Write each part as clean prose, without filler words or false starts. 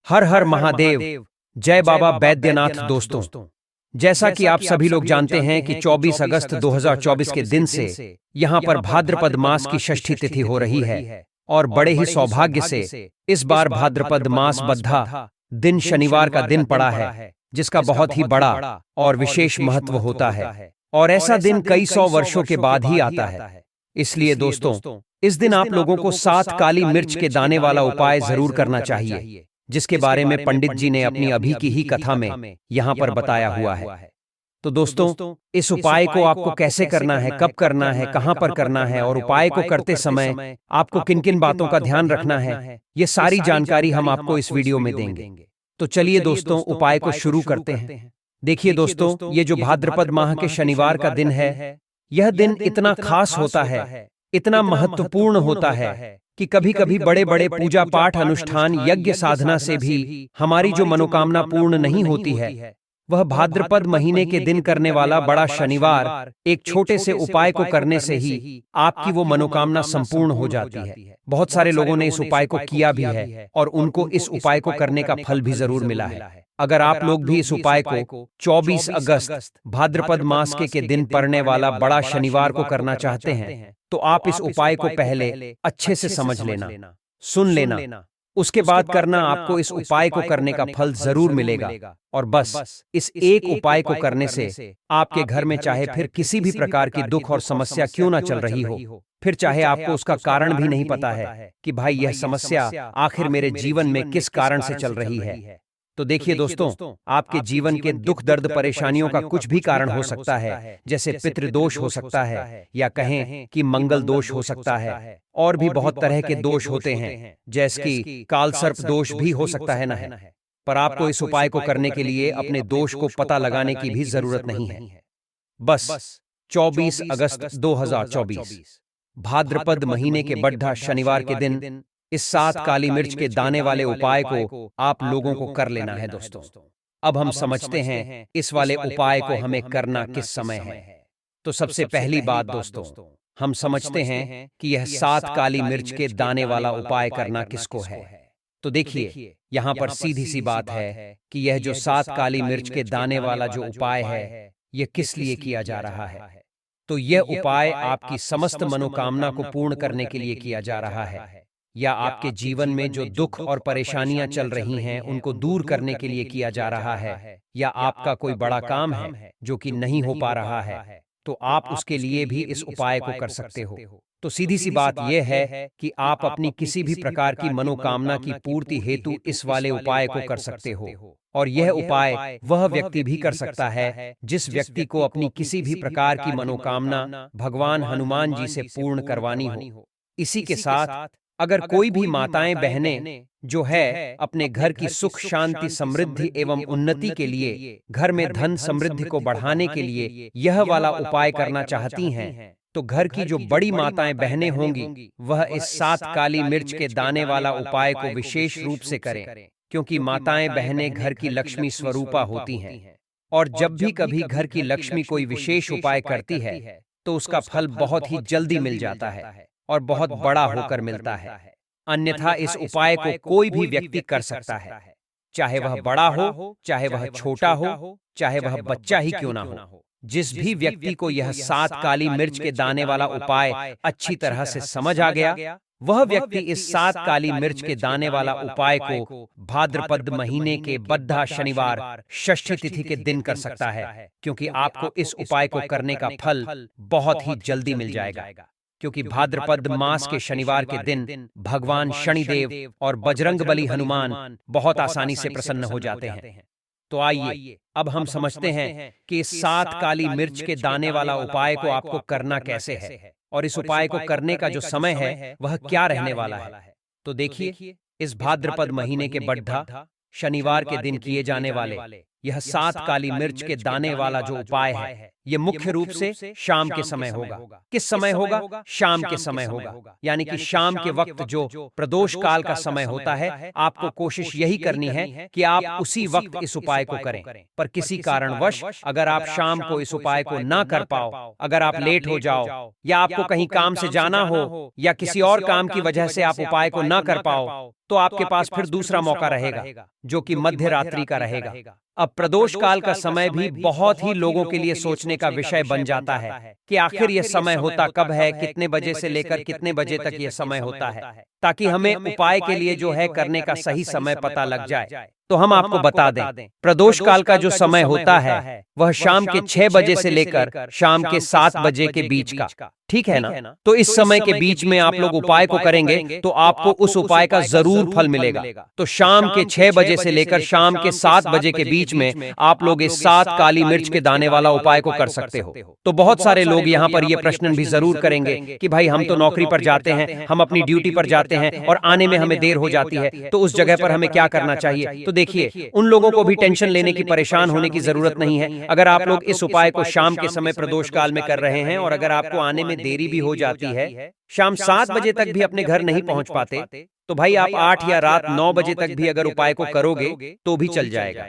हर हर महादेव। जय बाबा बैद्यनाथ। दोस्तों, जैसा कि आप सभी लोग जानते हैं कि 24 अगस्त 2024 के दिन से यहाँ पर भाद्रपद मास की षष्ठी तिथि हो रही है और बड़े ही सौभाग्य से इस बार भाद्रपद मास बद्धा दिन शनिवार का दिन पड़ा है, जिसका बहुत ही बड़ा और विशेष महत्व होता है और ऐसा दिन कई सौ वर्षों के बाद ही आता है। इसलिए दोस्तों, इस दिन आप लोगों को 7 काली मिर्च के दाने वाला उपाय जरूर करना चाहिए, जिसके बारे में पंडित जी ने अपनी अभी की ही कथा में यहाँ पर बताया हुआ है। तो दोस्तों, इस उपाय को आपको कैसे करना है, कब करना है, कहाँ पर करना है और उपाय को करते समय आपको किन किन बातों का ध्यान रखना है, ये सारी जानकारी हम आपको इस वीडियो में देंगे। तो चलिए दोस्तों, उपाय को शुरू करते हैं। देखिए दोस्तों, ये जो भाद्रपद माह के शनिवार का दिन है, यह दिन इतना खास होता है, इतना महत्वपूर्ण होता है कि कभी कभी बड़े बड़े पूजा पाठ अनुष्ठान यज्ञ साधना से भी हमारी जो मनोकामना पूर्ण नहीं होती है, वह भाद्रपद महीने के दिन करने वाला बड़ा शनिवार एक छोटे से उपाय को करने से ही आपकी वो मनोकामना संपूर्ण हो जाती है। बहुत सारे लोगों ने इस उपाय को किया भी है और उनको इस उपाय को करने का फल भी जरूर मिला है। अगर आप लोग भी इस उपाय को 24 अगस्त भाद्रपद मास के दिन पड़ने वाला बड़ा शनिवार को करना चाहते हैं, तो आप इस उपाय को पहले अच्छे से समझ लेना, सुन लेना, उसके बाद करना। आपको इस उपाय को करने का फल जरूर मिलेगा। और बस इस एक उपाय को करने से आपके घर में चाहे फिर किसी भी प्रकार की दुख और समस्या क्यों ना चल रही हो, फिर चाहे आपको उसका कारण भी नहीं पता है कि भाई यह समस्या आखिर मेरे जीवन में किस कारण से चल रही है, तो देखिए दोस्तों, आपके जीवन के दुख दर्द परेशानियों का कुछ भी कारण हो सकता है, जैसे पितृदोष हो सकता है या कहें कि मंगल दोष हो सकता है, और भी बहुत तरह के दोष होते हैं, जैसे कि कालसर्प दोष भी हो सकता है ना है। पर आपको इस उपाय को करने के लिए अपने दोष को पता लगाने की भी जरूरत नहीं है। बस 24 अगस्त 2024 भाद्रपद महीने के बड्ढा शनिवार के दिन इस 7 काली मिर्च के दाने वाले उपाय को आप लोगों को कर लेना है। दोस्तों, अब हम समझते हैं इस वाले उपाय को हमें करना किस समय है। तो सबसे पहली बात दोस्तों, हम समझते हैं कि यह 7 काली मिर्च के दाने वाला उपाय करना किसको है। तो देखिए, यहाँ पर सीधी सी बात है कि यह जो 7 काली मिर्च के दाने वाला जो उपाय है, यह किस लिए किया जा रहा है। तो यह उपाय आपकी समस्त मनोकामना को पूर्ण करने के लिए किया जा रहा है, या आपके जीवन में जो दुख और परेशानियां चल रही हैं उनको दूर करने के लिए किया जा रहा है, या आपका कोई बड़ा काम है जो कि नहीं हो पा रहा है, तो आप उसके लिए भी इस उपाय को कर सकते हो। तो सीधी सी बात यह है कि आप अपनी किसी भी प्रकार की मनोकामना की पूर्ति हेतु इस वाले उपाय को कर सकते हो। और यह उपाय वह व्यक्ति भी कर सकता है जिस व्यक्ति को अपनी किसी भी प्रकार की मनोकामना भगवान हनुमान जी से पूर्ण करवानी हो। इसी के साथ अगर कोई भी माताएं बहनें जो है अपने घर की सुख शांति समृद्धि एवं उन्नति के लिए, घर में धन समृद्धि को बढ़ाने के लिए यह वाला उपाय करना चाहती हैं, तो घर की जो बड़ी माताएं बहनें होंगी वह इस 7 काली मिर्च के दाने वाला उपाय को विशेष रूप से करें, क्योंकि माताएं बहनें घर की लक्ष्मी स्वरूपा होती हैं। और जब भी कभी घर की लक्ष्मी कोई विशेष उपाय करती है तो उसका फल बहुत ही जल्दी मिल जाता है और बहुत बड़ा होकर मिलता है। अन्यथा इस उपाय को कोई भी व्यक्ति कर सकता है, चाहे वह बड़ा हो, चाहे वह छोटा हो, चाहे वह बच्चा ही क्यों ना हो। जिस भी व्यक्ति को यह 7 काली मिर्च के दाने वाला उपाय अच्छी तरह से समझ आ गया, वह व्यक्ति इस 7 काली मिर्च के दाने वाला उपाय को भाद्रपद महीने के बद्धा शनिवार षष्ठी तिथि के दिन कर सकता है, क्योंकि आपको इस उपाय को करने का फल बहुत ही जल्दी मिल जाएगा। क्योंकि भाद्रपद मास के शनिवार के दिन भगवान शनिदेव और बजरंगबली हनुमान बहुत आसानी से प्रसन्न हो जाते हैं। तो आइए अब हम समझते हैं कि इस 7 काली मिर्च के दाने वाला उपाय को आपको करना कैसे है और इस उपाय को करने का जो समय है वह क्या रहने वाला है। तो देखिए, इस भाद्रपद महीने के बड्ढा शनिवार के दिन किए जाने वाले यह 7 काली मिर्च के दाने वाला जो उपाय है, यह मुख्य रूप से शाम के समय होगा। किस समय होगा? शाम के समय होगा, यानी कि शाम के वक्त जो प्रदोष काल का समय होता है, आपको कोशिश यही करनी है कि आप उसी वक्त इस उपाय को करें। पर किसी कारणवश अगर आप शाम को इस उपाय को ना कर पाओ, अगर आप लेट हो जाओ या आपको कहीं काम से जाना हो या किसी और काम की वजह से आप उपाय को ना कर पाओ, तो आपके पास फिर दूसरा मौका रहेगा, जो कि मध्य रात्रि का रहेगा। अब प्रदोष काल का समय भी बहुत ही लोगों के लिए सोचने का विषय बन जाता है कि आखिर यह समय होता कब है, कितने बजे से लेकर कितने बजे तक यह समय होता है, ताकि हमें उपाय के लिए जो है करने का सही समय पता लग जाए। तो हम आपको बता दें, प्रदोष काल का जो समय होता है वह शाम के 6 बजे से लेकर शाम के 7 बजे के बीच का, ठीक है ना? तो इस समय के बीच में आप लोग उपाय को करेंगे तो आपको उस उपाय का जरूर फल मिलेगा। तो शाम के 6 बजे से लेकर शाम के 7 बजे के बीच में आप लोग इस 7 काली मिर्च के दाने वाला उपाय को कर सकते हो। तो बहुत सारे लोग यहाँ पर ये प्रश्न भी जरूर करेंगे कि भाई हम तो नौकरी पर जाते हैं, हम अपनी ड्यूटी पर जाते हैं और आने में हमें देर हो जाती है, तो उस जगह पर हमें क्या करना चाहिए? तो देखिए, उन लोगों को भी टेंशन लेने की, परेशान होने की जरूरत नहीं है। अगर आप लोग इस उपाय को शाम के समय प्रदोष काल में कर रहे हैं और अगर आपको आने में देरी भी हो जाती है, शाम 7 बजे तक भी अपने घर नहीं पहुंच पाते, तो भाई आप 8 या रात 9 बजे तक भी अगर उपाय को करोगे तो भी चल जाएगा।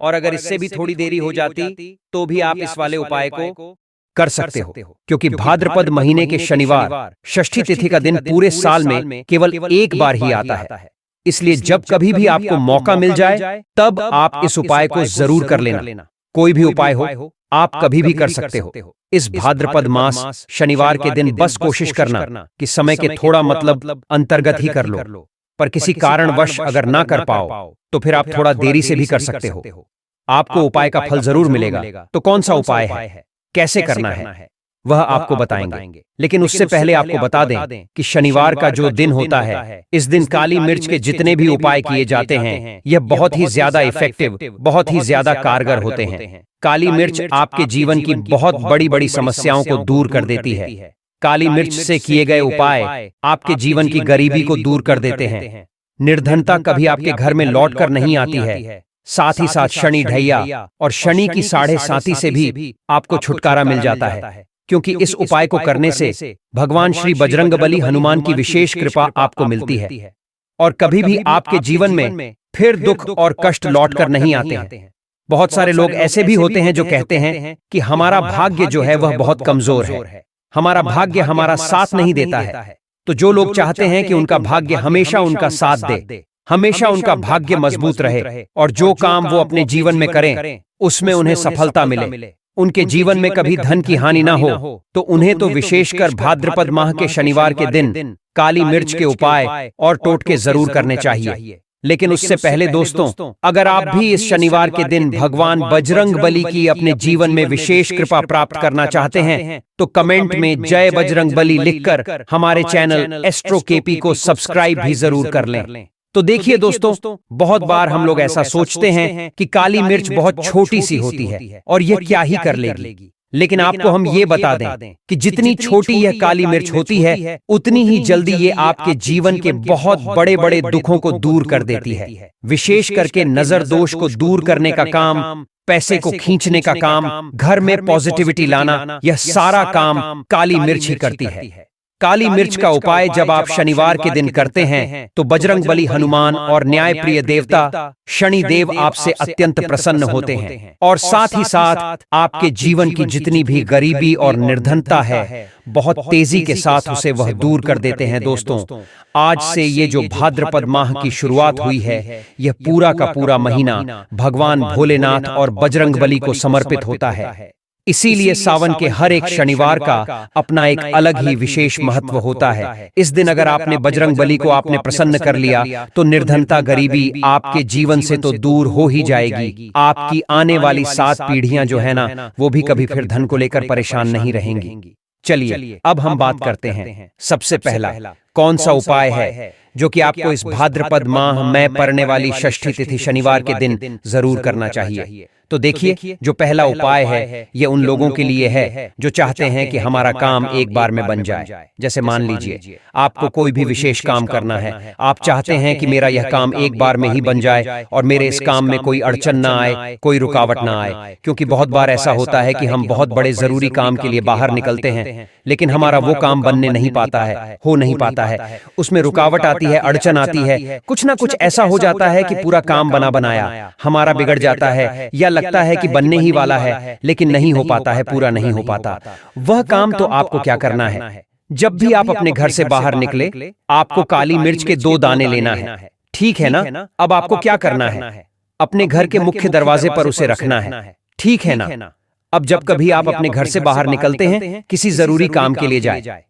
और अगर इससे भी थोड़ी देरी हो जाती तो भी आप इस वाले उपाय को कर सकते हो, क्योंकि भाद्रपद महीने के शनिवार षष्ठी तिथि का दिन पूरे साल में केवल एक बार ही आता है। इसलिए जब कभी भी आपको मौका मिल जाए तब आप इस उपाय को जरूर कर लेना। कोई भी उपाय हो, आप कभी भी कर सकते हो। इस भाद्रपद मास शनिवार के दिन बस कोशिश करना कि समय के थोड़ा मतलब अंतर्गत ही कर लो। पर किसी कारणवश अगर ना कर पाओ तो फिर आप थोड़ा देरी से भी कर सकते हो। आपको उपाय का फल जरूर मिलेगा। तो कौन सा उपाय है, कैसे करना है, वह आपको बताएंगे। लेकिन उससे पहले आपको बता दें कि शनिवार का जो दिन होता है, इस दिन काली मिर्च के जितने भी उपाय किए जाते हैं, यह बहुत ही ज्यादा इफेक्टिव, बहुत ही ज्यादा कारगर होते हैं। काली मिर्च आपके जीवन की बहुत बड़ी बड़ी समस्याओं को दूर कर देती है। काली मिर्च से किए गए उपाय आपके जीवन की गरीबी को दूर कर देते हैं। निर्धनता कभी आपके घर में लौट कर नहीं आती है। साथ ही साथ शनि ढैया और शनि की 7.5 से भी आपको छुटकारा मिल जाता है, क्योंकि इस उपाय को करने से भगवान श्री बजरंगबली हनुमान की विशेष कृपा आपको मिलती है और कभी भी आपके जीवन में फिर दुख और कष्ट लौट कर नहीं आते हैं। बहुत सारे लोग ऐसे भी होते हैं जो कहते हैं कि हमारा भाग्य जो है वह बहुत कमजोर है, हमारा भाग्य हमारा साथ नहीं देता है। तो जो लोग चाहते हैं कि उनका भाग्य हमेशा उनका साथ दे, हमेशा उनका भाग्य मजबूत रहे और जो काम वो अपने जीवन में करें उसमें उन्हें सफलता मिले, उनके जीवन में कभी धन की हानि ना हो, तो उन्हें तो विशेषकर भाद्रपद माह के शनिवार के दिन काली मिर्च के उपाय और टोटके जरूर करने चाहिए। लेकिन उससे पहले दोस्तों, अगर आप भी इस शनिवार के दिन भगवान बजरंगबली की अपने जीवन में विशेष कृपा प्राप्त करना चाहते हैं तो कमेंट में जय बजरंगबली लिखकर हमारे चैनल एस्ट्रो केपी को सब्सक्राइब भी जरूर कर लें। तो देखिए दोस्तों, बहुत बार हम लोग ऐसा सोचते हैं कि काली मिर्च बहुत छोटी सी होती है और यह क्या ही कर लेगी, लेकिन आपको हम ये बता दें कि जितनी छोटी यह काली मिर्च होती है उतनी ही जल्दी ये आपके जीवन के बहुत बड़े बड़े दुखों को दूर कर देती है। विशेष करके नजर दोष को दूर करने का काम, पैसे को खींचने का काम, घर में पॉजिटिविटी लाना, यह सारा काम काली मिर्च ही करती है। काली मिर्च का उपाय जब आप शनिवार के दिन करते हैं तो बजरंगबली हनुमान और न्याय प्रिय देवता शनि देव आपसे अत्यंत प्रसन्न होते हैं और साथ ही साथ आपके जीवन की जितनी भी गरीबी और निर्धनता है बहुत तेजी के साथ उसे वह दूर कर देते हैं। दोस्तों, आज से ये जो भाद्रपद माह की शुरुआत हुई है, यह पूरा का पूरा महीना भगवान भोलेनाथ और बजरंगबली को समर्पित होता है। इसीलिए सावन के हर एक शनिवार का अपना एक अलग ही विशेष महत्व होता है। इस दिन अगर आपने बजरंगबली को आपने प्रसन्न कर लिया तो निर्धनता, गरीबी आपके जीवन से तो दूर हो ही जाएगी। आपकी आने वाली 7 पीढ़ियां जो है ना, वो भी कभी फिर धन को लेकर परेशान नहीं रहेंगी। चलिए अब हम बात करते हैं। सबसे पहला कौन सा उपाय है जो कि आपको इस भाद्रपद माह में पड़ने वाली षष्ठी तिथि शनिवार के दिन जरूर करना चाहिए। तो देखिए, जो पहला उपाय है ये उन लोगों के लिए है जो चाहते हैं कि हमारा काम एक बार में बन जाए। जैसे मान लीजिए आपको कोई भी विशेष काम करना है, आप चाहते हैं कि मेरा यह काम एक बार में ही बन जाए और मेरे इस काम में कोई अड़चन ना आए, कोई रुकावट ना आए। क्योंकि बहुत बार ऐसा होता है कि हम बहुत बड़े जरूरी काम के लिए बाहर निकलते हैं, लेकिन हमारा वो काम बनने नहीं पाता है, हो नहीं पाता है, उसमें रुकावट आती है, अड़चन आती है, कुछ ना कुछ ऐसा हो जाता है कि पूरा काम बना बनाया हमारा बिगड़ जाता है, या लगता है कि बनने ही वाला है लेकिन नहीं हो पाता है, पूरा नहीं हो पाता। वह काम तो आपको क्या करना है, जब भी आप अपने घर से बाहर निकले आपको काली मिर्च के 2 दाने लेना है, ठीक है ना। अब आपको क्या करना है, अपने घर के मुख्य दरवाजे पर उसे रखना है, ठीक है ना। अब जब कभी आप अपने घर से बाहर निकलते हैं, किसी जरूरी काम के लिए जाए,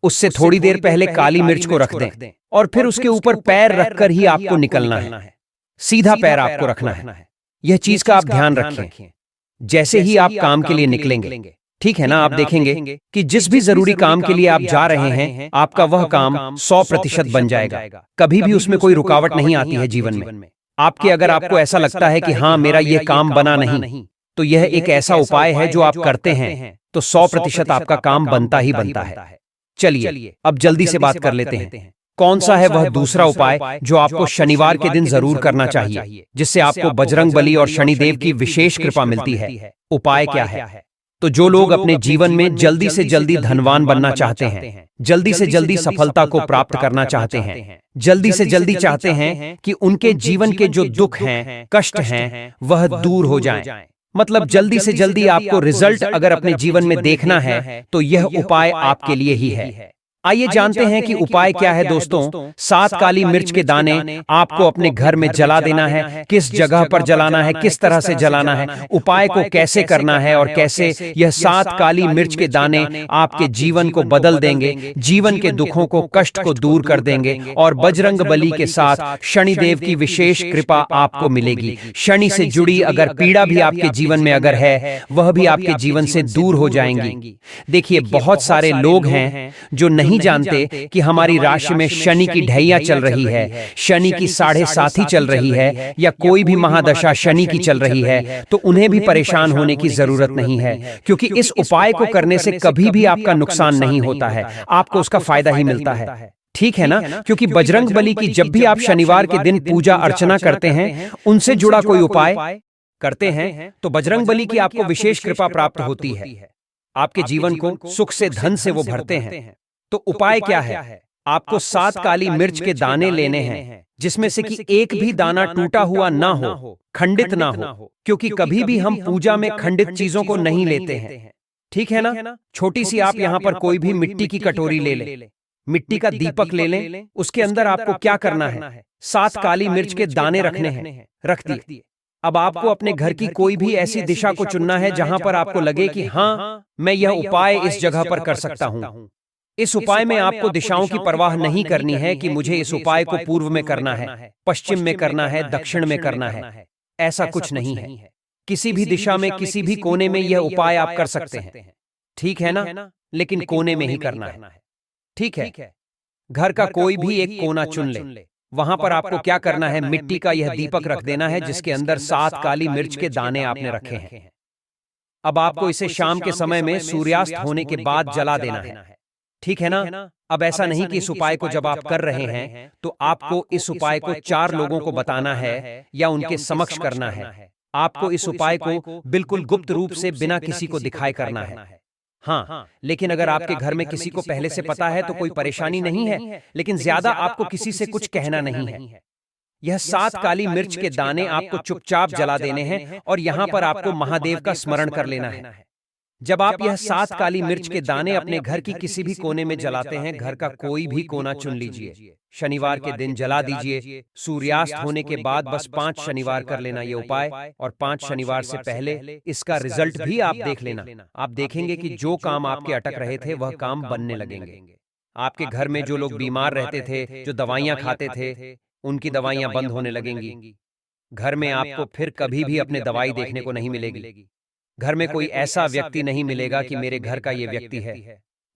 उससे थोड़ी देर पहले काली मिर्च को रख दें और फिर उसके ऊपर पैर रखकर ही आपको निकलना है। सीधा पैर आपको रखना है। यह चीज का आप ध्यान रखें। जैसे ही आप काम के लिए निकलेंगे, ठीक है ना, आप देखेंगे कि जिस भी जरूरी काम के लिए आप जा रहे हैं आपका वह काम 100% बन जाएगा। कभी भी उसमें कोई रुकावट नहीं आती है जीवन में आपके। अगर आपको ऐसा लगता है कि हाँ मेरा यह काम बना नहीं, तो यह एक ऐसा उपाय है जो आप करते हैं तो 100% आपका काम बनता ही बनता है। चलिए अब जल्दी से बात कर लेते हैं, कौन सा है वह दूसरा उपाय जो आपको शनिवार के दिन जरूर करना चाहिए, जिससे आपको बजरंग बली और शनिदेव की विशेष कृपा मिलती है। उपाय क्या है? तो जो लोग अपने जीवन में जल्दी से जल्दी धनवान बनना चाहते हैं, जल्दी से जल्दी सफलता को प्राप्त करना चाहते हैं, जल्दी से जल्दी चाहते हैं कि उनके जीवन के जो दुख हैं, कष्ट हैं, वह दूर हो जाएं, मतलब जल्दी से जल्दी आपको रिजल्ट अगर अपने जीवन में देखना है तो यह उपाय आपके लिए ही है। आइए जानते हैं कि उपाय क्या है दोस्तों। 7 काली मिर्च के दाने आपको अपने घर में जला देना है। किस जगह पर जलाना है, किस तरह से जलाना है, उपाय को कैसे करना है और कैसे यह 7 काली मिर्च के दाने आपके जीवन को बदल देंगे, जीवन के दुखों को, कष्ट को दूर कर देंगे और बजरंग बली के साथ शनिदेव की विशेष कृपा आपको मिलेगी। शनि से जुड़ी अगर पीड़ा भी आपके जीवन में अगर है, वह भी आपके जीवन से दूर हो जाएंगी। देखिए, बहुत सारे लोग हैं जो नहीं जानते कि हमारी राशि में शनि की ढैया चल रही है, शनि की 7.5 चल रही है, या कोई भी महादशा शनि की चल रही है, तो उन्हें भी परेशान होने की जरूरत नहीं है, क्योंकि इस उपाय को करने से कभी भी आपका नुकसान नहीं होता है, आपको उसका फायदा ही मिलता है, ठीक है ना। क्योंकि बजरंग बली की जब भी आप शनिवार के दिन पूजा अर्चना करते हैं, उनसे जुड़ा कोई उपाय करते हैं, तो बजरंग बली की आपको विशेष कृपा प्राप्त होती है, आपके जीवन को सुख से, धन से वो भरते हैं। तो उपाय क्या है? आपको 7 काली मिर्च के दाने लेने हैं, जिसमें से कि एक भी दाना टूटा हुआ ना हो, खंडित ना हो, क्योंकि कभी भी हम पूजा में खंडित चीजों को नहीं लेते हैं, ठीक है ना। छोटी सी आप यहाँ पर कोई भी मिट्टी की कटोरी ले लें, मिट्टी का दीपक ले लें, उसके अंदर आपको क्या करना है, 7 काली मिर्च के दाने रखने हैं, रख दिए। अब आपको अपने घर की कोई भी ऐसी दिशा को चुनना है जहां पर आपको लगे कि हाँ मैं यह उपाय इस जगह पर कर सकता हूं। इस उपाय में आपको दिशाओं की परवाह नहीं करनी है कि मुझे इस उपाय को पूर्व में करना है, पश्चिम में करना है, दक्षिण में करना है, ऐसा कुछ नहीं है। किसी भी दिशा में, किसी भी कोने में यह उपाय आप कर सकते हैं, ठीक है ना, लेकिन कोने में ही करना है, ठीक है। घर का कोई भी एक कोना चुन ले, वहां पर आपको क्या करना है, मिट्टी का यह दीपक रख देना है जिसके अंदर 7 काली मिर्च के दाने आपने रखे हैं। अब आपको इसे शाम के समय में सूर्यास्त होने के बाद जला देना है, ठीक है ना। अब ऐसा नहीं कि इस उपाय को जब आप कर रहे हैं तो आपको इस उपाय को 4 लोगों को बताना है या उनके समक्ष करना है। आपको इस उपाय को बिल्कुल गुप्त रूप से बिना किसी को दिखाए करना है। हाँ, लेकिन अगर आपके घर में किसी को पहले से पता है तो कोई परेशानी नहीं है, लेकिन ज्यादा आपको किसी से कुछ कहना नहीं है। यह 7 काली मिर्च के दाने आपको चुपचाप जला देने हैं और यहाँ पर आपको महादेव का स्मरण कर लेना है। जब आप यह 7 काली मिर्च के दाने अपने घर की किसी भी कोने में जलाते हैं, घर का कोई भी कोना चुन लीजिए, शनिवार के दिन जला दीजिए। सूर्यास्त होने के बाद बस 5 शनिवार कर लेना ये उपाय, और 5 शनिवार से पहले इसका रिजल्ट भी आप देख लेना। आप देखेंगे कि जो काम आपके अटक रहे थे वह काम बनने लगेंगे। आपके घर में जो लोग बीमार रहते थे, जो दवाइयां खाते थे, उनकी दवाइयां बंद होने लगेंगी। घर में आपको फिर कभी भी अपने दवाई देखने को नहीं मिलेगी। घर में कोई ऐसा व्यक्ति नहीं मिलेगा कि मेरे घर का ये व्यक्ति है,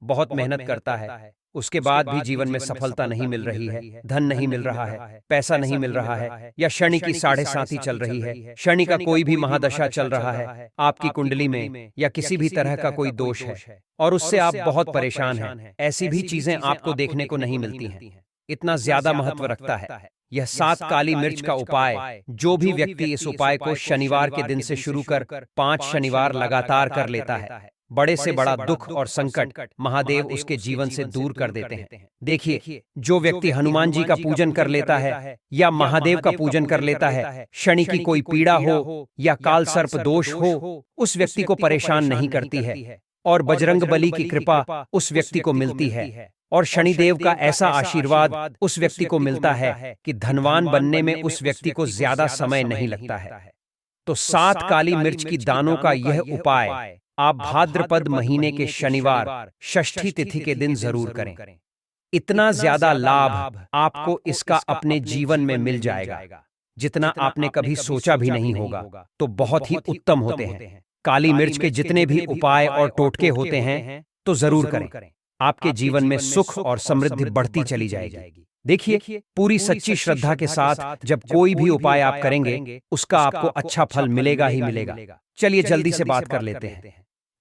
बहुत मेहनत करता है, उसके बाद भी जीवन में सफलता नहीं मिल रही है, धन नहीं मिल रहा है, पैसा नहीं मिल रहा है, या शनि की 7.5 चल रही है, शनि का कोई भी महादशा चल रहा है आपकी कुंडली में, या किसी भी तरह का कोई दोष है और उससे आप बहुत परेशान हैं, ऐसी भी चीजें आपको देखने को नहीं मिलती हैं, इतना ज्यादा महत्व रखता है यह 7 काली मिर्च का उपाय। जो भी व्यक्ति इस उपाय को शनिवार के दिन से शुरू कर 5 शनिवार लगातार कर लेता है, बड़े से बड़ा दुख और संकट महादेव उसके जीवन से दूर कर देते हैं। देखिए, जो व्यक्ति हनुमान जी का पूजन कर लेता है या महादेव का पूजन कर लेता है, शनि की कोई पीड़ा हो या काल सर्प दोष हो, उस व्यक्ति को परेशान नहीं करती है और बजरंग बली की कृपा उस व्यक्ति को मिलती है और शनिदेव का ऐसा आशीर्वाद उस व्यक्ति को मिलता है कि धनवान बनने में उस व्यक्ति को ज्यादा समय नहीं लगता है। तो 7 काली मिर्च की दानों का यह उपाय आप भाद्रपद महीने के शनिवार षष्ठी तिथि के दिन जरूर करें। इतना ज्यादा लाभ आपको इसका अपने जीवन में मिल जाएगा जितना आपने कभी सोचा भी नहीं होगा। तो बहुत ही उत्तम होते हैं काली मिर्च के जितने भी उपाय और टोटके होते हैं, तो जरूर करें। आपके जीवन में सुख और समृद्धि बढ़ती चली जाएगी। देखिए, पूरी सच्ची श्रद्धा के साथ जब कोई भी उपाय आप करेंगे, उसका आपको अच्छा फल मिलेगा ही मिलेगा। चलिए जल्दी से बात कर लेते हैं।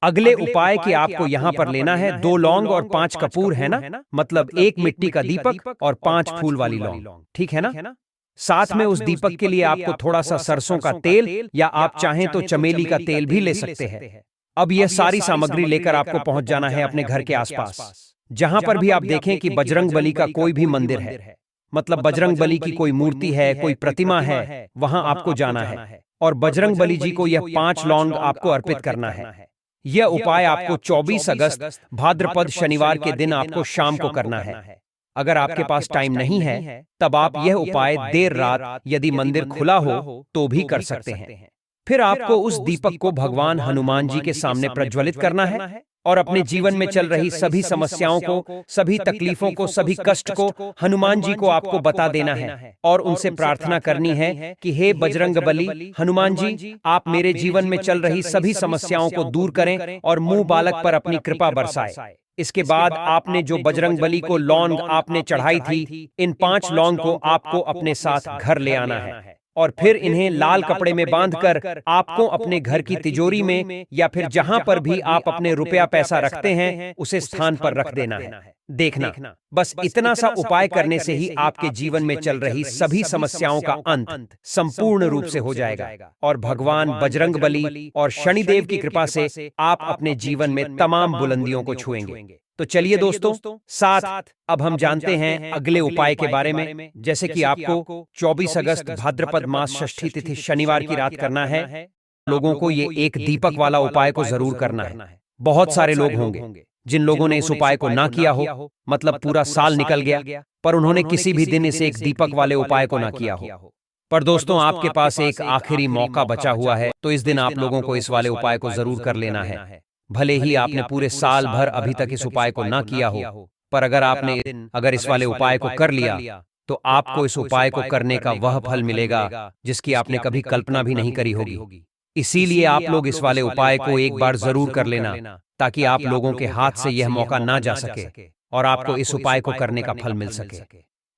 अगले उपाय की आपको यहाँ पर लेना है 2 लौंग और 5 कपूर, है ना? मतलब 1 मिट्टी का दीपक और 5 फूल वाली लौंग, ठीक है ना? साथ में उस दीपक के लिए आपको थोड़ा सा सरसों का तेल या आप चाहें तो चमेली का तेल भी ले सकते हैं। अब यह सारी सामग्री लेकर आपको पहुंच जाना है अपने घर के आसपास, जहां पर भी आप देखें कि बजरंग बली का कोई भी मंदिर है, मतलब बजरंग बली की कोई मूर्ति है, कोई प्रतिमा है, वहां आपको जाना है और बजरंग बली जी को यह 5 लौंग आपको अर्पित करना है। यह उपाय आपको 24 अगस्त भाद्रपद शनिवार के दिन आपको शाम को करना है। अगर आपके पास टाइम नहीं है, तब आप यह उपाय देर रात यदि मंदिर खुला हो तो भी कर सकते हैं। फिर आपको उस दीपक को भगवान हनुमान जी के सामने प्रज्वलित करना है और अपने जीवन में चल रही सभी समस्याओं को, सभी तकलीफों को, सभी कष्ट को हनुमान जी को आपको बता देना है और उनसे प्रार्थना करनी है कि हे बजरंग बली हनुमान जी, आप मेरे जीवन में चल रही सभी समस्याओं को दूर करें और मुंह बालक पर अपनी कृपा बरसाए। इसके बाद आपने जो बजरंग बली को लौंग आपने चढ़ाई थी, इन 5 लौंग को आपको अपने साथ घर ले आना है और फिर इन्हें लाल कपड़े में बांधकर आपको अपने घर की तिजोरी में या फिर जहां पर भी आप अपने रुपया पैसा रखते हैं, उसे स्थान पर रख देना है। देखना, बस इतना सा उपाय करने से ही आपके जीवन में चल रही सभी समस्याओं का अंत संपूर्ण रूप से हो जाएगा और भगवान बजरंग बली और शनिदेव की कृपा से आप अपने जीवन में तमाम बुलंदियों को छुएंगे। तो चलिए दोस्तों, साथ अब हम जानते हैं अगले उपाय के बारे में। जैसे कि आपको 24 अगस्त भाद्रपद मास षष्ठी तिथि शनिवार की रात करना है। लोगों को ये एक दीपक वाला उपाय को जरूर करना है। बहुत सारे लोग होंगे जिन लोगों ने इस उपाय को ना किया हो, मतलब पूरा साल निकल गया पर उन्होंने किसी भी दिन इस एक दीपक वाले उपाय को ना किया हो। पर दोस्तों, आपके पास एक आखिरी मौका बचा हुआ है, तो इस दिन आप लोगों को इस वाले उपाय को जरूर कर लेना है। भले ही आपने पूरे साल भर अभी तक इस उपाय को ना किया हो, पर अगर इस वाले उपाय को कर लिया तो आपको इस उपाय को करने का वह फल मिलेगा जिसकी आपने कभी कल्पना भी नहीं करी होगी। इसीलिए आप लोग इस वाले उपाय को एक बार जरूर कर लेना, ताकि आप लोगों के हाथ से यह मौका ना जा सके और आपको इस उपाय को करने का फल मिल सके।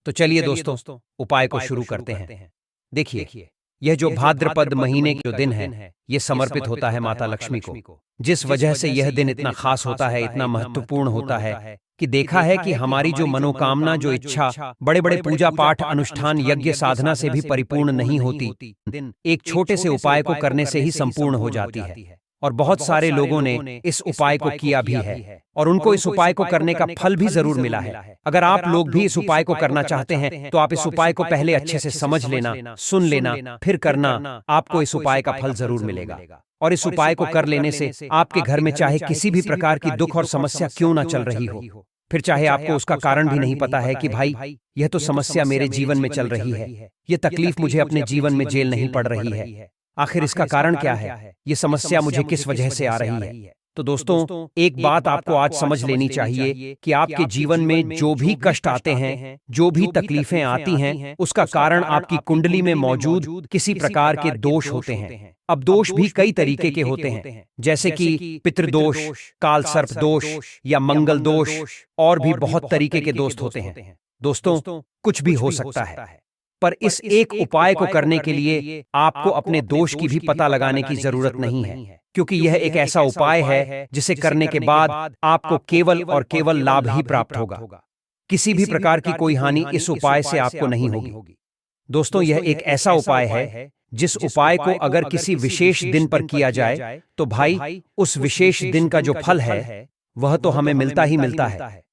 तो चलिए दोस्तों, उपाय को शुरू करते हैं। देखिए, यह जो भाद्रपद महीने के जो दिन है, ये समर्पित होता है माता लक्ष्मी को। जिस वजह से यह दिन इतना खास होता है, इतना महत्वपूर्ण होता है कि देखा है कि हमारी जो मनोकामना, जो इच्छा बड़े बड़े पूजा पाठ, अनुष्ठान, यज्ञ, साधना से भी परिपूर्ण नहीं होती, एक छोटे से उपाय को करने से ही संपूर्ण हो जाती है। और बहुत सारे लोगों ने इस उपाय को किया भी है और उनको इस उपाय को करने का फल भी जरूर मिला है। अगर आप लोग भी इस उपाय को करना चाहते हैं तो आप इस उपाय को पहले अच्छे से समझ लेना, सुन लेना, फिर करना, आपको इस उपाय का फल जरूर मिलेगा। और इस उपाय को कर लेने से आपके घर में चाहे किसी भी प्रकार की दुख और समस्या क्यों ना चल रही हो, फिर चाहे आपको उसका कारण भी नहीं पता है कि भाई यह तो समस्या मेरे जीवन में चल रही है, यह तकलीफ मुझे अपने जीवन में झेल नहीं पड़ रही है, आखिर इसका कारण क्या है, ये समस्या मुझे किस वजह से आ रही है, तो दोस्तों, एक बात आपको आज समझ लेनी चाहिए कि आपके जीवन में जो भी कष्ट आते हैं, जो भी तकलीफें आती हैं, उसका कारण आपकी कुंडली में मौजूद किसी प्रकार के दोष होते हैं। अब दोष भी कई तरीके के होते हैं, जैसे कि पितृदोष, काल सर्प दोष या मंगल दोष, और भी बहुत तरीके के दोष होते हैं। दोस्तों, कुछ भी हो सकता है, पर इस एक उपाय को करने के लिए आपको अपने दोष की भी पता लगाने की जरूरत नहीं है, क्योंकि यह एक ऐसा उपाय है जिसे करने के बाद आपको केवल और केवल लाभ ही प्राप्त होगा। किसी भी प्रकार की कोई हानि इस उपाय से आपको नहीं होगी। दोस्तों, यह एक ऐसा उपाय है जिस उपाय को अगर किसी विशेष दिन पर किया जाए तो भाई उस विशेष दिन का जो फल है वह तो हमें मिलता ही मिलता है,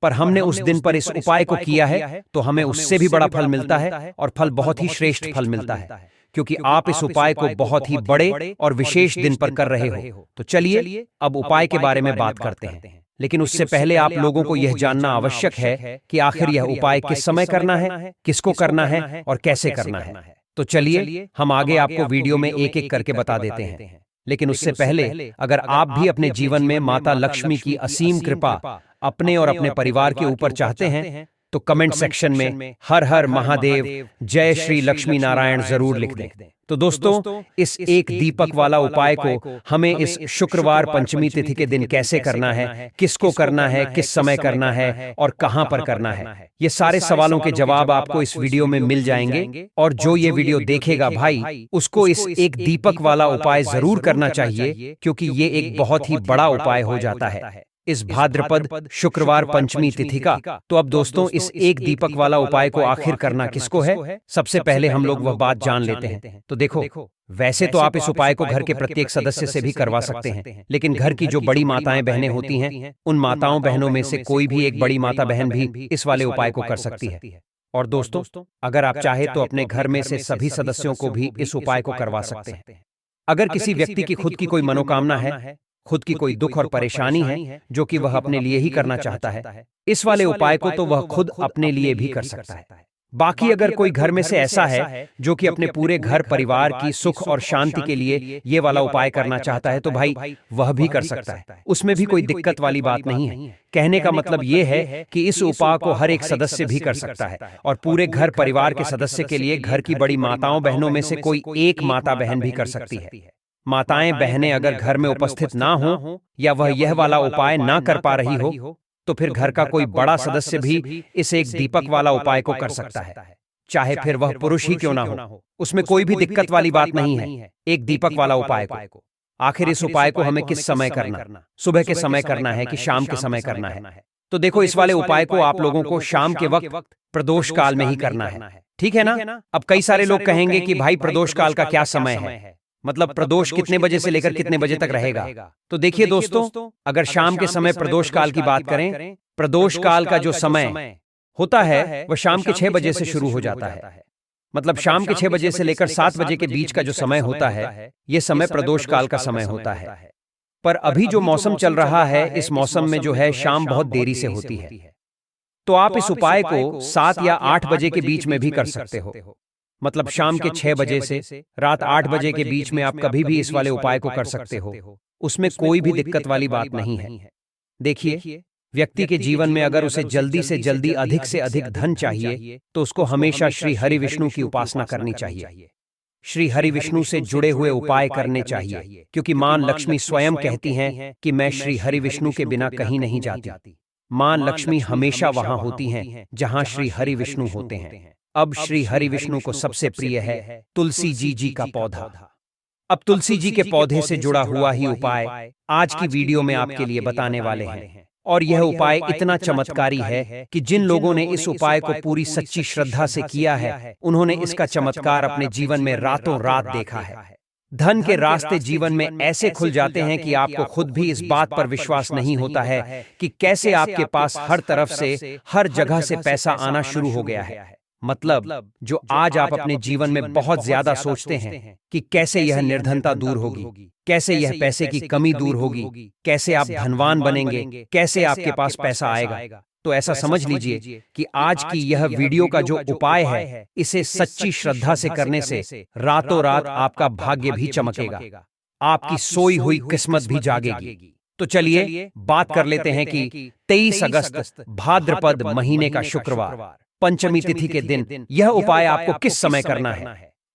पर हमने उस दिन पर इस उपाय को किया है तो हमें उससे भी बड़ा फल मिलता है, और फल बहुत ही श्रेष्ठ फल मिलता है, क्योंकि आप इस उपाय को बहुत ही बड़े और विशेष दिन पर कर रहे हो। तो चलिए अब उपाय के बारे में बात करते हैं, लेकिन उससे पहले आप लोगों को यह जानना आवश्यक है कि आखिर यह उपाय किस समय करना है, किसको करना है और कैसे करना है। तो चलिए हम आगे आपको वीडियो में एक एक करके बता देते हैं, लेकिन उससे पहले अगर आप भी अपने जीवन में माता लक्ष्मी की असीम कृपा अपने और अपने परिवार के ऊपर चाहते हैं तो कमेंट सेक्शन में हर हर महादेव, जय श्री लक्ष्मी नारायण जरूर लिख दें। तो दोस्तों, इस एक दीपक वाला उपाय को हमें इस शुक्रवार पंचमी तिथि के दिन कैसे करना है, किसको करना है, किस समय करना है और कहां पर करना है, ये सारे सवालों के जवाब आपको इस वीडियो में मिल जाएंगे। और जो ये वीडियो देखेगा भाई, उसको इस एक दीपक वाला उपाय जरूर करना चाहिए, क्योंकि ये एक बहुत ही बड़ा उपाय हो जाता है इस भाद्रपद शुक्रवार पंचमी तिथि का। तो अब दोस्तों, इस एक दीपक वाला उपाय को आखिर करना किसको है, सबसे पहले हम लोग वह बात जान लेते हैं। तो देखो, वैसे तो आप इस उपाय को घर के प्रत्येक सदस्य से भी करवा सकते हैं, लेकिन घर की जो बड़ी माताएं बहनें होती हैं, उन माताओं बहनों में से कोई भी एक बड़ी माता बहन भी इस वाले उपाय को कर सकती है। और दोस्तों, अगर आप चाहे तो अपने घर में से सभी सदस्यों को भी इस उपाय को करवा सकते हैं। अगर किसी व्यक्ति की खुद की कोई मनोकामना है, खुद की कोई दुख और परेशानी है जो कि वह अपने लिए ही करना चाहता है, इस वाले उपाय को तो वह खुद अपने लिए भी कर सकता है। बाकी अगर कोई घर में से ऐसा है जो कि अपने पूरे घर परिवार की सुख और शांति के लिए ये वाला उपाय करना चाहता है, तो भाई वह भी कर सकता है, उसमें भी कोई दिक्कत वाली बात नहीं है। कहने का मतलब ये है कि इस उपाय को हर एक सदस्य भी कर सकता है, और पूरे घर परिवार के सदस्य के लिए घर की बड़ी माताओं बहनों में से कोई एक माता बहन भी कर सकती है। माताएं बहनें अगर घर में उपस्थित ना हो या वह यह वाला उपाय ना कर पा रही हो, तो फिर घर का कोई बड़ा सदस्य भी इस एक दीपक वाला उपाय को कर सकता है, चाहे फिर वह पुरुष ही क्यों ना हो, उसमें कोई भी दिक्कत वाली बात नहीं है। एक दीपक वाला उपाय को आखिर इस उपाय को हमें किस समय करना, सुबह के समय करना है कि शाम के समय करना है? तो देखो, इस वाले उपाय को आप लोगों को शाम के वक्त प्रदोष काल में ही करना है, ठीक है ना। अब कई सारे लोग कहेंगे कि भाई प्रदोष काल का क्या समय है, मतलब प्रदोष कितने बजे से लेकर कितने बजे तक रहेगा? तो देखिए दोस्तों, अगर शाम के समय प्रदोष काल की बात करें, प्रदोष काल का जो समय होता है वह शाम के 6 बजे से शुरू हो जाता है। मतलब शाम के 6 बजे से लेकर 7 बजे के बीच का जो समय होता है, यह समय प्रदोष काल का समय होता है। पर अभी जो मौसम चल रहा है, इस मौसम में जो है शाम बहुत देरी से होती है, तो आप इस उपाय को 7 या 8 बजे के बीच में भी कर सकते हो। मतलब शाम के 6 बजे से रात 8 बजे के बीच में आप कभी भी इस वाले उपाय को कर सकते हो, उसमें कोई भी दिक्कत वाली बात नहीं है। देखिए, व्यक्ति के जीवन में अगर उसे जल्दी से जल्दी अधिक से अधिक धन चाहिए, तो उसको हमेशा श्री हरि विष्णु की उपासना करनी चाहिए, श्री हरि विष्णु से जुड़े हुए उपाय करने चाहिए, क्योंकि मां लक्ष्मी स्वयं कहती हैं कि मैं श्री हरि विष्णु के बिना कहीं नहीं जाती। मां लक्ष्मी हमेशा वहां होती हैं जहां श्री हरि विष्णु होते हैं। अब श्री हरि विष्णु को सबसे प्रिय है तुलसी जी का पौधा। अब तुलसी जी के पौधे से जुड़ा हुआ ही उपाय आज की वीडियो में आपके लिए बताने वाले हैं, और यह उपाय इतना चमत्कारी है कि जिन लोगों ने इस उपाय को पूरी सच्ची श्रद्धा से किया है, उन्होंने इसका चमत्कार अपने जीवन में रातों रात देखा है। धन के रास्ते जीवन में ऐसे खुल जाते हैं कि आपको खुद भी इस बात पर विश्वास नहीं होता है कि कैसे आपके पास हर तरफ से, हर जगह से पैसा आना शुरू हो गया है। मतलब जो आज आप अपने जीवन में बहुत ज्यादा सोचते हैं कि कैसे यह निर्धनता दूर होगी, कैसे यह पैसे की कमी दूर होगी, कैसे आप धनवान बनेंगे, कैसे आपके पास पैसा आएगा, तो ऐसा समझ लीजिए कि आज की यह वीडियो का जो उपाय है, इसे सच्ची श्रद्धा से करने से रातों रात आपका भाग्य भी चमकेगा, आपकी सोई हुई किस्मत भी जागेगी। तो चलिए बात कर लेते हैं कि 23 अगस्त भाद्रपद महीने का शुक्रवार पंचमी तिथि के दिन यह उपाय आपको किस समय करना है,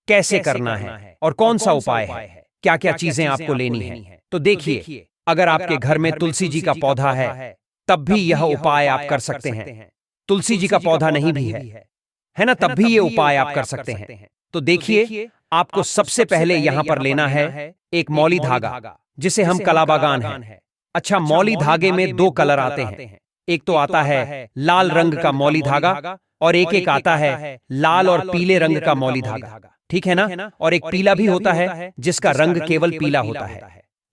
कैसे करना है और कौन सा उपाय है, क्या क्या चीजें आपको लेनी है। तो देखिए, अगर आपके घर में तुलसी जी का पौधा है तब भी यह उपाय आप कर सकते हैं। तुलसी जी का पौधा नहीं भी है ना, तब भी ये उपाय आप कर सकते हैं। तो देखिए, आपको सबसे पहले यहां पर लेना है एक मौली धागा, जिसे हम कलाबागान है। अच्छा, मौली धागे में दो कलर आते हैं। एक तो आता है लाल रंग का मौली धागा और एक एक आता है लाल और पीले रंग का मौली धागा, ठीक है ना। और एक पीला भी होता है जिसका रंग केवल पीला होता है।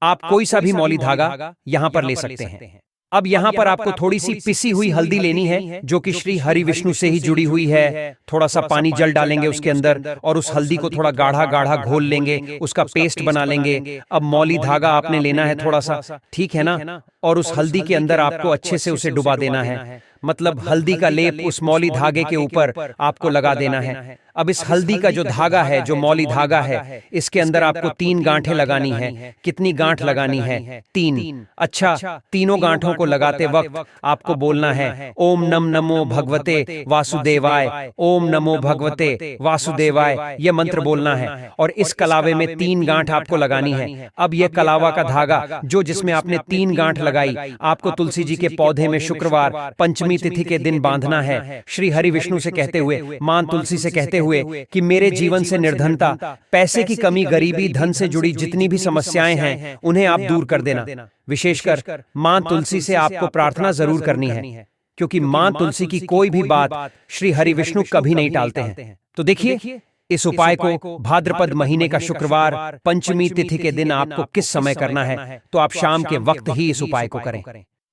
आप कोई सा भी मौली धागा यहां पर ले सकते हैं। अब यहाँ पर आपको थोड़ी सी पिसी हुई हल्दी लेनी है, जो कि श्री हरि विष्णु से ही जुड़ी हुई है। थोड़ा सा पानी जल डालेंगे उसके अंदर और उस हल्दी को थोड़ा गाढ़ा गाढ़ा घोल लेंगे, उसका पेस्ट बना लेंगे। अब मौली धागा आपने लेना है थोड़ा सा, ठीक है ना, और उस हल्दी के अंदर आपको अच्छे से उसे डुबा देना है। मतलब हल्दी का लेप उस मौली धागे के ऊपर आपको लगा देना है। अब इस हल्दी का जो धागा है, जो मौली धागा है, इसके अंदर आपको 3 गांठें लगानी है। कितनी गांठ लगानी है? 3। अच्छा, तीनों गांठों को लगाते वक्त आपको बोलना है ओम नमो भगवते वासुदेवाय, ओम नमो भगवते वासुदेवाय, यह मंत्र बोलना है। और इस कलावे में 3 गांठ आपको लगानी है। अब यह कलावा का धागा जो जिसमें आपने 3 गांठ लगाई, आपको तुलसी जी के पौधे में शुक्रवार पंचमी तिथि के दिन बांधना है, श्री हरि विष्णु से कहते हुए, मां तुलसी से कहते हुए कि मेरे जीवन से निर्धनता, पैसे की कमी, गरीबी, धन से जुड़ी जितनी भी समस्याएं हैं उन्हें आप दूर कर देना। विशेषकर मां तुलसी से आपको प्रार्थना जरूर करनी है, क्योंकि मां तुलसी की कोई भी बात श्री हरि विष्णु कभी नहीं टालते हैं। तो देखिए, इस उपाय को भाद्रपद महीने का शुक्रवार पंचमी तिथि के दिन आपको किस समय करना है, तो आप शाम के वक्त ही इस उपाय को करें।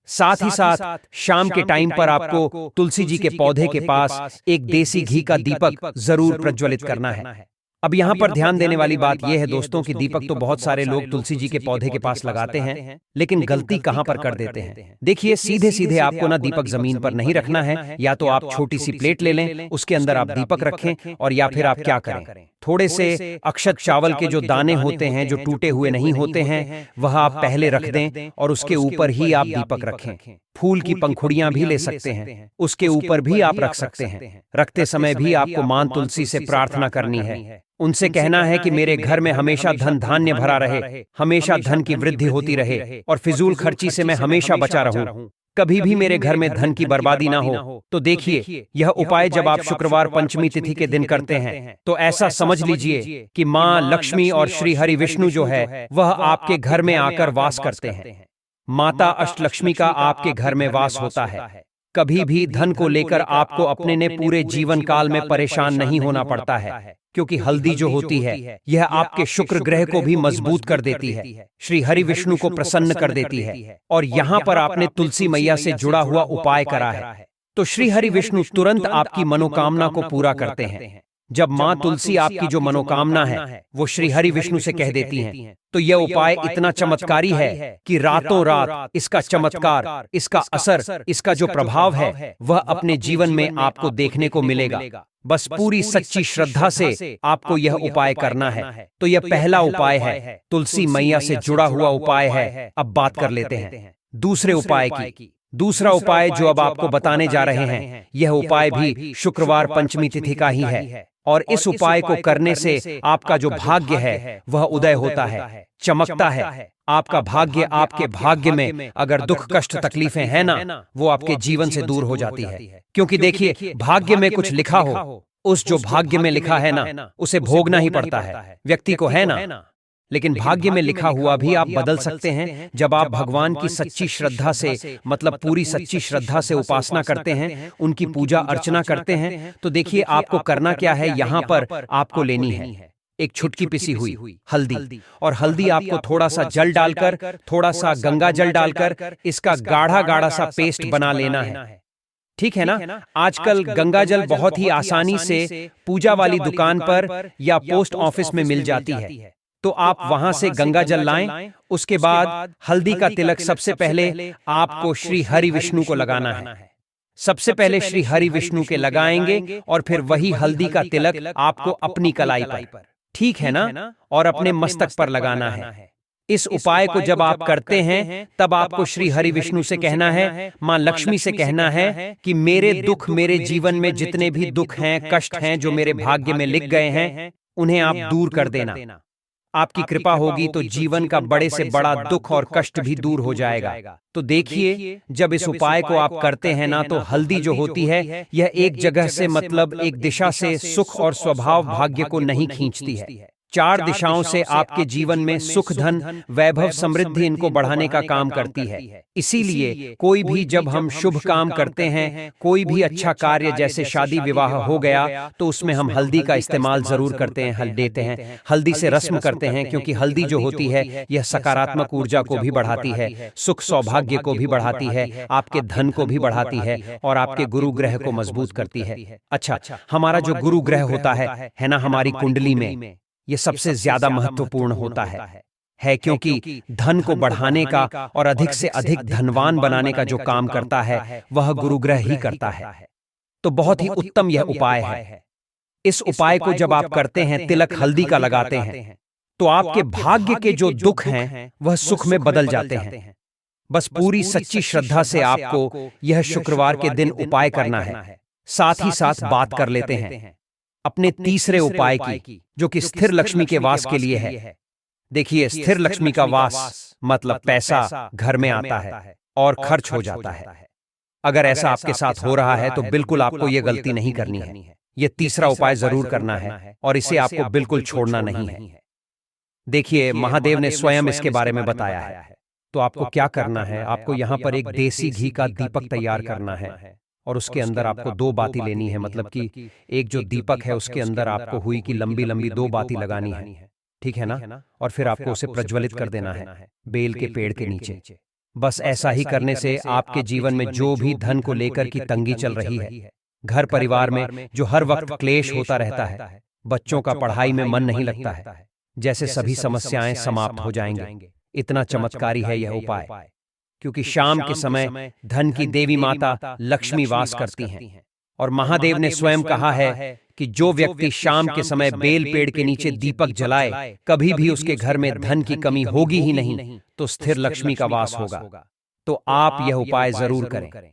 साथ ही साथ शाम के टाइम पर आपको तुलसी जी के पौधे के पास एक देसी घी का दीपक जरूर प्रज्वलित करना है। अब यहाँ पर ध्यान देने वाली बात यह है दोस्तों कि दीपक तो बहुत सारे लोग तुलसी जी के पौधे के पास लगाते हैं, लेकिन गलती कहाँ पर कर देते हैं। देखिए, सीधे सीधे आपको ना दीपक जमीन पर नहीं रखना है। या तो आप छोटी सी प्लेट ले लें, उसके अंदर आप दीपक रखें, और या फिर आप क्या करें, थोड़े से अक्षत चावल के जो दाने होते हैं, जो टूटे हुए नहीं होते हैं, वह आप पहले रख दें और उसके ऊपर ही आप दीपक रखें। फूल की पंखुड़ियां भी ले सकते हैं, उसके ऊपर भी आप रख सकते हैं। रखते समय भी आपको मां तुलसी से प्रार्थना करनी है, उनसे कहना है कि मेरे घर में हमेशा धन धान्य भरा रहे, हमेशा धन की वृद्धि होती रहे और फिजूल खर्ची से मैं हमेशा बचा रहूं, कभी भी मेरे घर में धन की बर्बादी ना हो। तो देखिए, यह उपाय जब आप शुक्रवार पंचमी तिथि के दिन करते हैं तो ऐसा समझ लीजिए कि मां लक्ष्मी और श्री हरि विष्णु जो है वह आपके घर में आकर वास करते हैं। माता अष्टलक्ष्मी का आपके घर में वास होता है। कभी भी धन को लेकर आपको अपने ने पूरे जीवन काल में परेशान नहीं होना पड़ता है, क्योंकि हल्दी जो होती है यह आपके शुक्र ग्रह को भी मजबूत कर देती है, श्री हरि विष्णु को प्रसन्न कर देती है। और यहाँ पर आपने तुलसी मैया से जुड़ा हुआ उपाय करा है, तो श्री हरि विष्णु तुरंत आपकी मनोकामना को पूरा करते हैं। जब मां तुलसी आपकी जो मनोकामना है वो श्री हरि विष्णु से कह देती हैं, तो यह उपाय इतना चमत्कारी है कि रातों रात इसका चमत्कार, इसका असर, इसका जो प्रभाव है वह अपने जीवन में आपको देखने को मिलेगा। बस पूरी सच्ची श्रद्धा से आपको यह उपाय करना है। तो यह पहला उपाय है, तुलसी मैया से जुड़ा हुआ उपाय है। अब बात कर लेते हैं दूसरे उपाय की। दूसरा उपाय जो अब आपको बताने जा रहे हैं, यह उपाय भी शुक्रवार पंचमी तिथि का ही है। और इस उपाय को करने से आपका जो भाग्य है वह उदय होता है, चमकता है। आपका भाग्य, आपके भाग्य में अगर दुख कष्ट तकलीफें हैं ना, वो आपके जीवन से दूर हो जाती है। क्योंकि देखिए, भाग्य में कुछ लिखा हो, उस जो भाग्य में लिखा है ना उसे भोगना ही पड़ता है व्यक्ति को, है ना। लेकिन भाग्य में लिखा हुआ भी आप बदल सकते हैं जब आप भगवान की सच्ची श्रद्धा से, मतलब पूरी सच्ची श्रद्धा से उपासना करते हैं, उनकी पूजा अर्चना करते हैं। तो देखिए, आपको करना क्या है, यहाँ पर आपको लेनी है एक छुटकी पिसी हुई हल्दी, और हल्दी आपको थोड़ा सा जल डालकर, थोड़ा सा गंगा जल डालकर इसका गाढ़ा गाढ़ा सा पेस्ट बना लेना है, ठीक है ना। आजकल गंगा जल बहुत ही आसानी से पूजा वाली दुकान पर या पोस्ट ऑफिस में मिल जाती है, तो आप वहां से गंगा जल लाएं। उसके बाद हल्दी का तिलक सबसे पहले आपको श्री हरि विष्णु को लगाना है। सबसे पहले श्री हरि विष्णु के लगाएंगे और फिर वही हल्दी का तिलक आपको अपनी कलाई पर, ठीक है ना, और अपने मस्तक पर लगाना है। इस उपाय को जब आप करते हैं तब आपको श्री हरि विष्णु से कहना है, मां लक्ष्मी से कहना है कि मेरे दुख, मेरे जीवन में जितने भी दुख हैं, कष्ट हैं जो मेरे भाग्य में लिख गए हैं, उन्हें आप दूर कर देना। आपकी कृपा होगी तो जीवन का बड़े से बड़ा दुख और कष्ट भी दूर हो जाएगा। तो देखिए, जब इस उपाय को आप करते हैं ना, तो हल्दी जो होती है यह एक जगह से, मतलब एक दिशा से सुख और स्वभाव भाग्य को नहीं खींचती है। 4 दिशाओं से आपके जीवन में सुख, धन, वैभव, समृद्धि इनको बढ़ाने का काम करती है। इसीलिए कोई भी जब हम शुभ काम करते हैं, कोई भी अच्छा कार्य जैसे शादी विवाह हो गया, तो उसमें हम हल्दी का इस्तेमाल जरूर करते हैं, हल देते हैं, हल्दी से रस्म करते हैं, क्योंकि हल्दी जो होती है यह सकारात्मक ऊर्जा को भी बढ़ाती है, सुख सौभाग्य को भी बढ़ाती है, आपके धन को भी बढ़ाती है और आपके गुरु ग्रह को मजबूत करती है। अच्छा, हमारा जो गुरु ग्रह होता है ना, हमारी कुंडली में ये सबसे ज्यादा महत्वपूर्ण होता है क्योंकि धन को बढ़ाने का और अधिक से अधिक धनवान बनाने का जो काम करता है वह गुरु ग्रह ही करता है। तो बहुत ही उत्तम यह उपाय है। इस उपाय को जब आप करते हैं, तिलक हल्दी का लगाते हैं, तो आपके भाग्य के जो दुख हैं वह सुख में बदल जाते हैं। बस पूरी सच्ची श्रद्धा से आपको यह शुक्रवार के दिन उपाय करना है। साथ ही साथ बात कर लेते हैं अपने तीसरे उपाय की, जो कि स्थिर लक्ष्मी के वास के लिए है। देखिए, स्थिर लक्ष्मी का वास मतलब पैसा घर में आता है और खर्च हो जाता है। अगर ऐसा आपके साथ हो रहा है तो बिल्कुल आपको यह गलती नहीं करनी है। यह तीसरा उपाय जरूर करना है और इसे आपको बिल्कुल छोड़ना नहीं है। देखिए, महादेव ने स्वयं इसके बारे में बताया है। तो आपको क्या करना है, आपको यहाँ पर एक देसी घी का दीपक तैयार करना है और उसके अंदर आपको 2 बाती लेनी है। मतलब कि एक जो दीपक है उसके अंदर आपको हुई की लंबी लंबी 2 बाती लगानी है, ठीक है ना? और फिर आपको उसे प्रज्वलित कर देना है बेल के पेड़ के नीचे। बस ऐसा ही करने से आपके जीवन में जो भी धन को लेकर की तंगी चल रही है, घर परिवार में जो हर वक्त क्लेश होता रहता है, बच्चों का पढ़ाई में मन नहीं लगता है, जैसे सभी समस्याएं समाप्त हो जाएंगे। इतना चमत्कारी है यह उपाय, क्योंकि शाम के समय धन की देवी माता लक्ष्मी वास करती हैं और महादेव ने स्वयं कहा है कि जो व्यक्ति शाम के समय बेल पेड़ के नीचे दीपक जलाए, कभी भी उसके घर में धन की कमी होगी ही नहीं, तो स्थिर लक्ष्मी का वास होगा। तो आप यह उपाय जरूर करें।